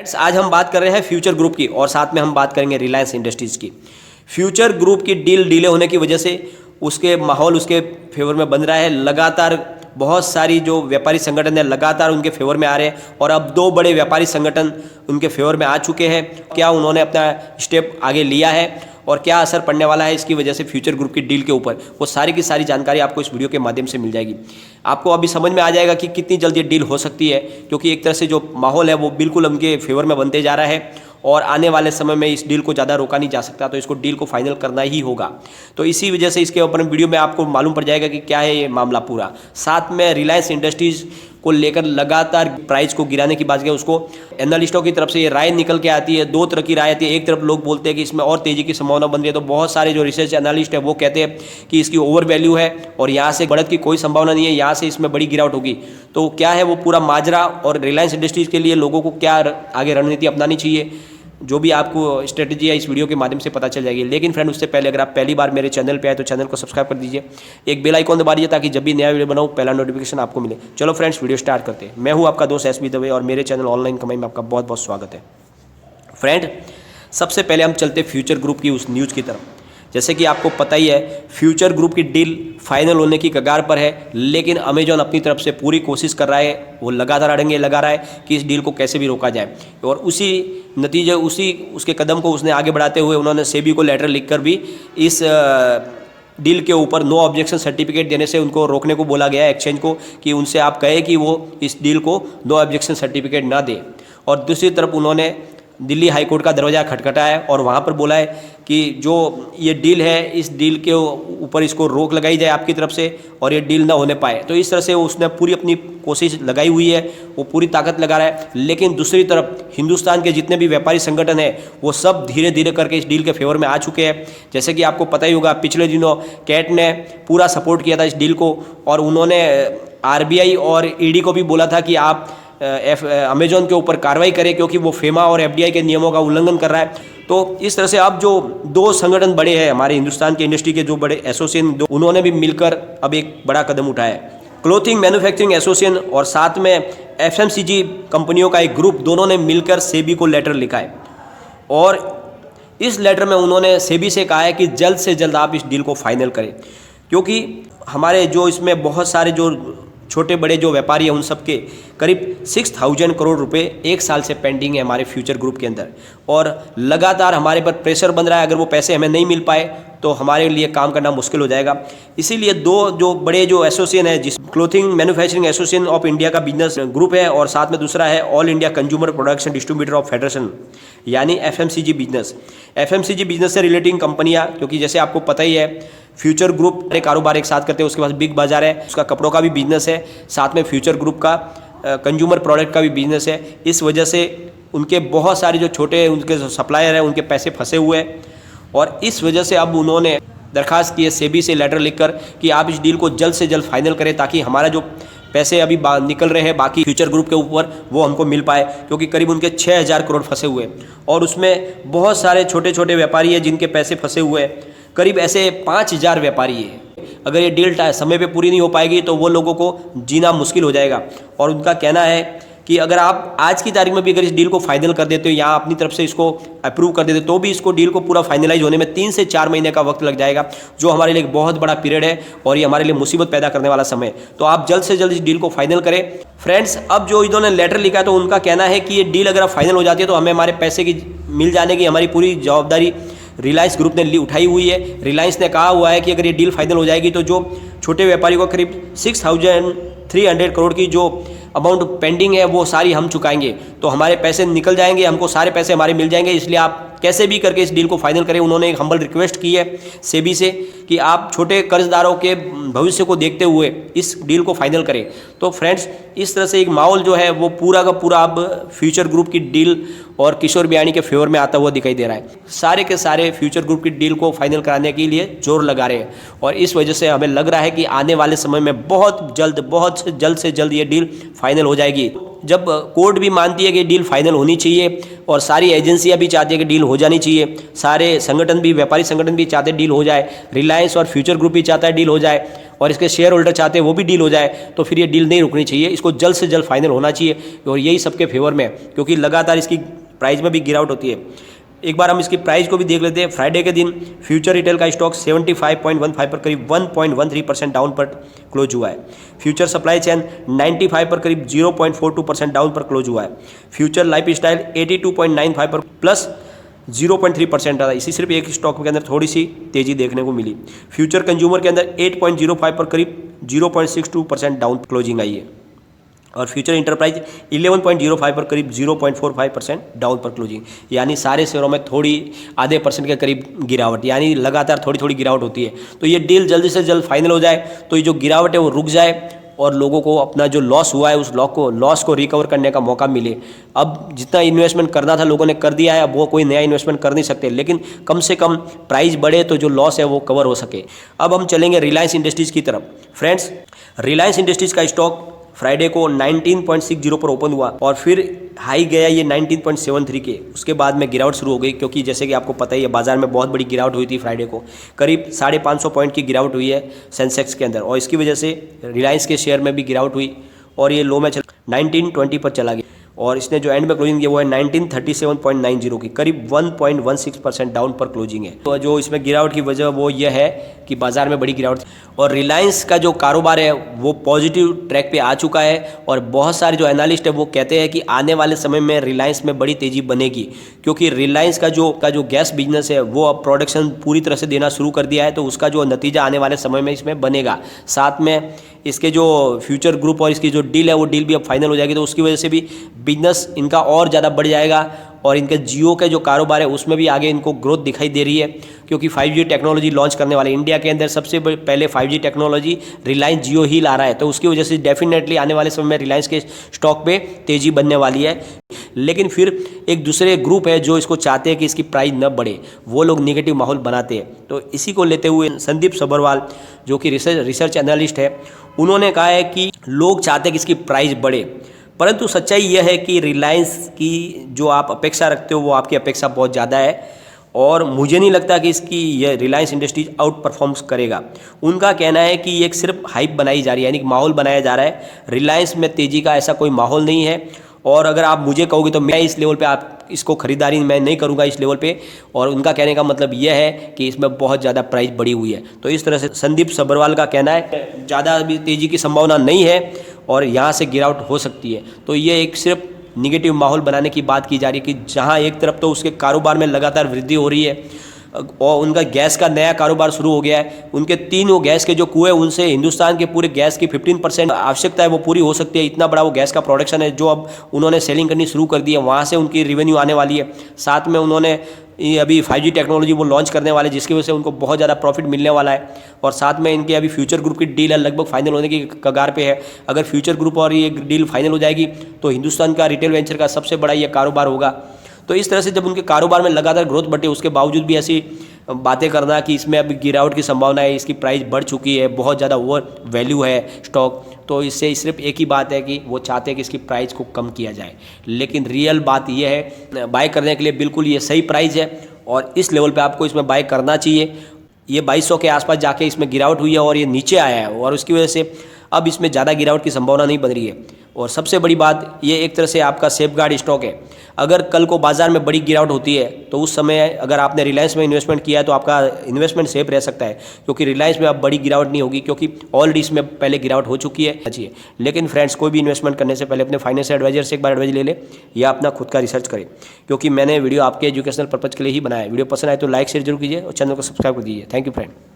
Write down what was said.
आज हम बात कर रहे हैं फ्यूचर ग्रुप की और साथ में हम बात करेंगे रिलायंस इंडस्ट्रीज़ की। फ्यूचर ग्रुप की डील डिले होने की वजह से उसके माहौल उसके फेवर में बन रहा है। लगातार बहुत सारी जो व्यापारी संगठन है लगातार उनके फेवर में आ रहे हैं और अब दो बड़े व्यापारी संगठन उनके फेवर में आ चुके हैं। क्या उन्होंने अपना स्टेप आगे लिया है और क्या असर पड़ने वाला है इसकी वजह से फ्यूचर ग्रुप की डील के ऊपर, वो सारी की सारी जानकारी आपको इस वीडियो के माध्यम से मिल जाएगी। आपको अभी समझ में आ जाएगा कि कितनी जल्दी ये डील हो सकती है, क्योंकि एक तरह से जो माहौल है वो बिल्कुल उनके फेवर में बनते जा रहा है और आने वाले समय में इस डील को ज़्यादा रोका नहीं जा सकता, तो इसको डील को फाइनल करना ही होगा। तो इसी वजह से इसके ऊपर वीडियो में आपको मालूम पड़ जाएगा कि क्या है ये मामला पूरा। साथ में रिलायंस इंडस्ट्रीज़ को लेकर लगातार प्राइस को गिराने की बात है, उसको एनालिस्टों की तरफ से ये राय निकल के आती है। दो तरह की राय आती है। एक तरफ लोग बोलते हैं कि इसमें और तेज़ी की संभावना बन रही है, तो बहुत सारे जो रिसर्च एनालिस्ट है वो कहते हैं कि इसकी ओवर वैल्यू है और यहाँ से बढ़त की कोई संभावना नहीं है, यहाँ से इसमें बड़ी गिरावट होगी। तो क्या है वो पूरा माजरा और रिलायंस इंडस्ट्रीज़ के लिए लोगों को क्या आगे रणनीति अपनानी चाहिए, जो भी आपको स्ट्रेटजी है इस वीडियो के माध्यम से पता चल जाएगी। लेकिन फ्रेंड उससे पहले अगर आप पहली बार मेरे चैनल पे आए तो चैनल को सब्सक्राइब कर दीजिए, एक बेल आइकॉन दबा दीजिए ताकि जब भी नया वीडियो बनाऊँ पहला नोटिफिकेशन आपको मिले। चलो फ्रेंड्स वीडियो स्टार्ट करते हैं। मैं हूँ आपका दोस्त एसबी दवे और मेरे चैनल ऑनलाइन कमाई में आपका बहुत बहुत स्वागत है। फ्रेंड सबसे पहले हम चलते फ्यूचर ग्रुप की उस न्यूज़ की तरफ। जैसे कि आपको पता ही है फ्यूचर ग्रुप की डील फाइनल होने की कगार पर है, लेकिन अमेजॉन अपनी तरफ से पूरी कोशिश कर रहा है, वो लगातार अड़ंगे लगा रहा है कि इस डील को कैसे भी रोका जाए। और उसी नतीजे उसके कदम को उसने आगे बढ़ाते हुए उन्होंने सेबी को लेटर लिखकर भी इस डील के ऊपर नो ऑब्जेक्शन सर्टिफिकेट देने से उनको रोकने को बोला गया है एक्सचेंज को, कि उनसे आप कहें कि वो इस डील को नो ऑब्जेक्शन सर्टिफिकेट ना दे। और दूसरी तरफ उन्होंने दिल्ली हाई कोर्ट का दरवाज़ा खटखटाया है और वहाँ पर बोला है कि जो ये डील है इस डील के ऊपर इसको रोक लगाई जाए आपकी तरफ से और ये डील ना होने पाए। तो इस तरह से उसने पूरी अपनी कोशिश लगाई हुई है, वो पूरी ताकत लगा रहा है। लेकिन दूसरी तरफ हिंदुस्तान के जितने भी व्यापारी संगठन हैं वो सब धीरे धीरे करके इस डील के फेवर में आ चुके हैं। जैसे कि आपको पता ही होगा पिछले दिनों कैट ने पूरा सपोर्ट किया था इस डील को और उन्होंने RBI और ED को भी बोला था कि आप अमेजॉन के ऊपर कार्रवाई करें क्योंकि वो फेमा और FDI के नियमों का उल्लंघन कर रहा है। तो इस तरह से अब जो दो संगठन बड़े हैं हमारे हिंदुस्तान की इंडस्ट्री के जो बड़े एसोसिएशन, उन्होंने भी मिलकर अब एक बड़ा कदम उठाया है। क्लोथिंग मैन्युफैक्चरिंग एसोसिएशन और साथ में FMCG कंपनियों का एक ग्रुप, दोनों ने मिलकर सेबी को लेटर लिखा है और इस लेटर में उन्होंने सेबी से कहा है कि जल्द से जल्द आप इस डील को फाइनल करें, क्योंकि हमारे जो इसमें बहुत सारे जो छोटे बड़े जो व्यापारी हैं उन सब के करीब 6000 करोड़ रुपए एक साल से पेंडिंग है हमारे फ्यूचर ग्रुप के अंदर और लगातार हमारे पर प्रेशर बन रहा है। अगर वो पैसे हमें नहीं मिल पाए तो हमारे लिए काम करना मुश्किल हो जाएगा। इसीलिए दो जो बड़े जो एसोसिएशन है, जिस clothing manufacturing association of India का बिजनेस ग्रुप है और साथ में दूसरा है all India consumer production distributor of federation यानी FMCG बिजनेस। FMCG बिजनेस से रिलेटिंग कंपनियाँ, क्योंकि जैसे आपको पता ही है फ्यूचर ग्रुप कारोबार एक साथ करते हैं, उसके पास बिग बाजार है, उसका कपड़ों का भी बिजनेस है, साथ में फ्यूचर ग्रुप का कंज्यूमर प्रोडक्ट का भी बिजनेस है। इस वजह से उनके बहुत सारे जो छोटे उनके सप्लायर हैं उनके पैसे फंसे हुए हैं और इस वजह से अब उन्होंने दरखास्त की है सेबी से लेटर लिखकर कि आप इस डील को जल्द से जल्द फाइनल करें ताकि हमारा जो पैसे अभी निकल रहे हैं बाकी फ्यूचर ग्रुप के ऊपर वो हमको मिल पाए, क्योंकि करीब उनके 6000 करोड़ फंसे हुए हैं और उसमें बहुत सारे छोटे छोटे व्यापारी हैं जिनके पैसे फंसे हुए हैं। करीब ऐसे 5000 व्यापारी हैं। अगर ये डील समय पे पूरी नहीं हो पाएगी तो वो लोगों को जीना मुश्किल हो जाएगा और उनका कहना है कि अगर आप आज की तारीख में भी अगर इस डील को फाइनल कर देते हो या अपनी तरफ से इसको अप्रूव कर देते तो भी इसको डील को पूरा फाइनलाइज होने में 3 से 4 महीने का वक्त लग जाएगा, जो हमारे लिए एक बहुत बड़ा पीरियड है और ये हमारे लिए मुसीबत पैदा करने वाला समय। तो आप जल्द से जल्द इस डील को फाइनल करें। फ्रेंड्स अब जो इन्होंने लेटर लिखा है तो उनका कहना है कि ये डील अगर फाइनल हो जाती है तो हमें हमारे पैसे की मिल जाने की हमारी पूरी जवाबदारी रिलायंस ग्रुप ने उठाई हुई है। रिलायंस ने कहा हुआ है कि अगर ये डील फाइनल हो जाएगी तो जो छोटे व्यापारियों को करीब 6300 करोड़ की जो अमाउंट पेंडिंग है वो सारी हम चुकाएंगे, तो हमारे पैसे निकल जाएंगे, हमको सारे पैसे हमारे मिल जाएंगे। इसलिए आप कैसे भी करके इस डील को फाइनल करें। उन्होंने एक हम्बल रिक्वेस्ट की है सेबी से कि आप छोटे कर्जदारों के भविष्य को देखते हुए इस डील को फाइनल करें। तो फ्रेंड्स इस तरह से एक माहौल जो है वो पूरा का पूरा अब फ्यूचर ग्रुप की डील और किशोर बियाणी के फेवर में आता हुआ दिखाई दे रहा है। सारे के सारे फ्यूचर ग्रुप की डील को फाइनल कराने के लिए जोर लगा रहे हैं और इस वजह से हमें लग रहा है कि आने वाले समय में बहुत जल्द से जल्द ये डील फाइनल हो जाएगी। जब कोर्ट भी मानती है कि डील फाइनल होनी चाहिए और सारी एजेंसियां भी चाहती है कि डील हो जानी चाहिए, सारे संगठन भी व्यापारी संगठन भी चाहते हैं डील हो जाए, रिलायंस और फ्यूचर ग्रुप भी चाहता है डील हो जाए और इसके शेयर होल्डर चाहते हैं वो भी डील हो जाए, तो फिर ये डील नहीं रुकनी चाहिए, इसको जल्द से जल्द फाइनल होना चाहिए और यही सबके फेवर में है, क्योंकि लगातार इसकी प्राइस में भी गिरावट होती है। एक बार हम इसकी प्राइस को भी देख लेते हैं। फ्राइडे के दिन फ्यूचर रिटेल का स्टॉक 75.15 पर करीब 1.13% डाउन पर क्लोज हुआ है। फ्यूचर सप्लाई चेन 95 पर करीब 0.42% डाउन पर क्लोज हुआ है। फ्यूचर लाइफ स्टाइल 82.95 पर प्लस 0.3% रहा। इसी सिर्फ एक स्टॉक के अंदर थोड़ी सी तेजी देखने को मिली। फ्यूचर कंज्यूमर के अंदर 8.05 पर करीब 0.62% डाउन क्लोजिंग आई है और फ्यूचर इंटरप्राइज 11.05 पर करीब 0.45% डाउन पर क्लोजिंग, यानी सारे शेयरों में थोड़ी आधे % के करीब गिरावट, यानी लगातार थोड़ी थोड़ी गिरावट होती है। तो ये डील जल्दी से जल्द फाइनल हो जाए तो ये जो गिरावट है वो रुक जाए और लोगों को अपना जो लॉस हुआ है उस लॉस को रिकवर करने का मौका मिले। अब जितना इन्वेस्टमेंट करना था लोगों ने कर दिया है, अब वो कोई नया इन्वेस्टमेंट कर नहीं सकते, लेकिन कम से कम प्राइस बढ़े तो जो लॉस है वो कवर हो सके। अब हम चलेंगे रिलायंस इंडस्ट्रीज़ की तरफ। फ्रेंड्स, रिलायंस इंडस्ट्रीज़ का स्टॉक फ्राइडे को 19.60 पर ओपन हुआ और फिर हाई गया ये 19.73 के। उसके बाद में गिरावट शुरू हो गई, क्योंकि जैसे कि आपको पता ही है बाजार में बहुत बड़ी गिरावट हुई थी फ्राइडे को, करीब 550 पॉइंट की गिरावट हुई है सेंसेक्स के अंदर और इसकी वजह से रिलायंस के शेयर में भी गिरावट हुई और ये लो में 1920 पर चला गया और इसने जो एंड में क्लोजिंग किया वो है 1937.90 की, करीब 1.16% डाउन पर क्लोजिंग है। तो जो इसमें गिरावट की वजह वो ये है कि बाजार में बड़ी गिरावट और रिलायंस का जो कारोबार है वो पॉजिटिव ट्रैक पे आ चुका है और बहुत सारे जो एनालिस्ट है वो कहते हैं कि आने वाले समय में रिलायंस में बड़ी तेजी बनेगी, क्योंकि रिलायंस का जो गैस बिजनेस है वो अब प्रोडक्शन पूरी तरह से देना शुरू कर दिया है, तो उसका जो नतीजा आने वाले समय में इसमें बनेगा। साथ में इसके जो फ्यूचर ग्रुप और इसकी जो डील है वो डील भी अब फाइनल हो जाएगी, तो उसकी वजह से भी बिजनेस इनका और ज़्यादा बढ़ जाएगा और इनके जियो के जो कारोबार है उसमें भी आगे इनको ग्रोथ दिखाई दे रही है, क्योंकि 5G टेक्नोलॉजी लॉन्च करने वाले इंडिया के अंदर सबसे पहले 5G टेक्नोलॉजी रिलायंस जियो ही ला रहा है, तो उसकी वजह से डेफिनेटली आने वाले समय में रिलायंस के स्टॉक पे तेज़ी बनने वाली है। लेकिन फिर एक दूसरे ग्रुप है जो इसको चाहते हैं कि इसकी प्राइस न बढ़े, वो लोग नेगेटिव माहौल बनाते हैं। तो इसी को लेते हुए संदीप सब्बरवाल जो कि रिसर्च एनालिस्ट है, उन्होंने कहा है कि लोग चाहते हैं कि इसकी प्राइस बढ़े, परंतु सच्चाई यह है कि रिलायंस की जो आप अपेक्षा रखते हो वो आपकी अपेक्षा बहुत ज़्यादा है और मुझे नहीं लगता कि इसकी यह रिलायंस इंडस्ट्रीज आउट परफॉर्म्स करेगा। उनका कहना है कि ये एक सिर्फ हाइप बनाई जा रही है, यानी कि माहौल बनाया जा रहा है। रिलायंस में तेज़ी का ऐसा कोई माहौल नहीं है और अगर आप मुझे कहोगे तो मैं इस लेवल पे आप इसको खरीदारी मैं नहीं करूंगा इस लेवल पे, और उनका कहने का मतलब यह है कि इसमें बहुत ज़्यादा प्राइस बढ़ी हुई है। तो इस तरह से संदीप सब्बरवाल का कहना है ज़्यादा भी तेज़ी की संभावना नहीं है और यहाँ से गिरावट हो सकती है। तो ये एक सिर्फ निगेटिव माहौल बनाने की बात की जा रही है कि जहाँ एक तरफ तो उसके कारोबार में लगातार वृद्धि हो रही है और उनका गैस का नया कारोबार शुरू हो गया है, उनके 3 वो गैस के जो कुएं उनसे हिंदुस्तान के पूरे गैस की 15% आवश्यकता है वो पूरी हो सकती है। इतना बड़ा वो गैस का प्रोडक्शन है जो अब उन्होंने सेलिंग करनी शुरू कर दी है, वहाँ से उनकी रेवेन्यू आने वाली है। साथ में उन्होंने अभी 5G टेक्नोलॉजी वो लॉन्च करने वाले, जिसकी वजह से उनको बहुत ज़्यादा प्रॉफिट मिलने वाला है और साथ में इनके अभी फ्यूचर ग्रुप की डील है लगभग फाइनल होने की कगार पे है। अगर फ्यूचर ग्रुप और ये डील फाइनल हो जाएगी तो हिंदुस्तान का रिटेल वेंचर का सबसे बड़ा ये कारोबार होगा। तो इस तरह से जब उनके कारोबार में लगातार ग्रोथ बढ़ती है उसके बावजूद भी ऐसी बातें करना कि इसमें अभी गिरावट की संभावना है, इसकी प्राइस बढ़ चुकी है, बहुत ज़्यादा ओवर वैल्यू है स्टॉक, तो इससे सिर्फ एक ही बात है कि वो चाहते हैं कि इसकी प्राइस को कम किया जाए। लेकिन रियल बात यह है बाय करने के लिए बिल्कुल ये सही प्राइस है और इस लेवल पे आपको इसमें बाय करना चाहिए। ये 2200 के आसपास जाके इसमें गिरावट हुई है और ये नीचे आया है और उसकी वजह से अब इसमें ज़्यादा गिरावट की संभावना नहीं बन रही है। और सबसे बड़ी बात ये एक तरह से आपका सेफगार्ड स्टॉक है। अगर कल को बाजार में बड़ी गिरावट होती है तो उस समय अगर आपने रिलायंस में इन्वेस्टमेंट किया है तो आपका इन्वेस्टमेंट सेफ रह सकता है, क्योंकि रिलायंस में अब बड़ी गिरावट नहीं होगी क्योंकि ऑलरेडी इसमें पहले गिरावट हो चुकी है। लेकिन फ्रेंड्स, कोई भी इन्वेस्टमेंट करने से पहले अपने फाइनेंशियल एडवाइजर से एक बार एडवाइस ले ले या अपना खुद का रिसर्च करें, क्योंकि मैंने वीडियो आपके एजुकेशनल पर्पज़ के लिए ही बनाया है। वीडियो पसंद आए तो लाइक शेयर जरूर कीजिए और चैनल को सब्सक्राइब कर दीजिए। Thank you friend.